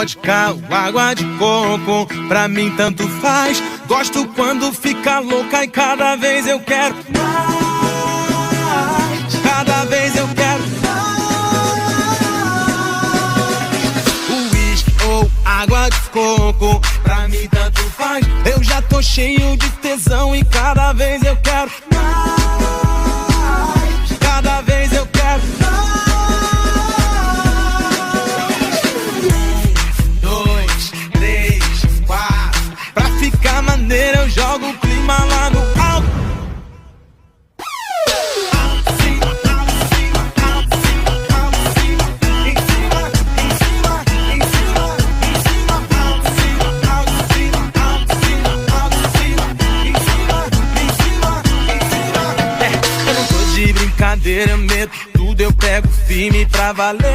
vodka ou água de coco, pra mim tanto faz. Gosto quando fica louca e cada vez eu quero mais. Cada vez eu quero mais. Uísque ou água de coco, pra mim tanto faz. Eu já tô cheio de tesão e cada vez eu quero mais. Cada vez eu quero mais. 1, 2, 3, 4. Pra ficar maneiro eu jogo o clima lá no alto. Eu não tô de brincadeira, eu meto tudo, eu pego firme pra valer.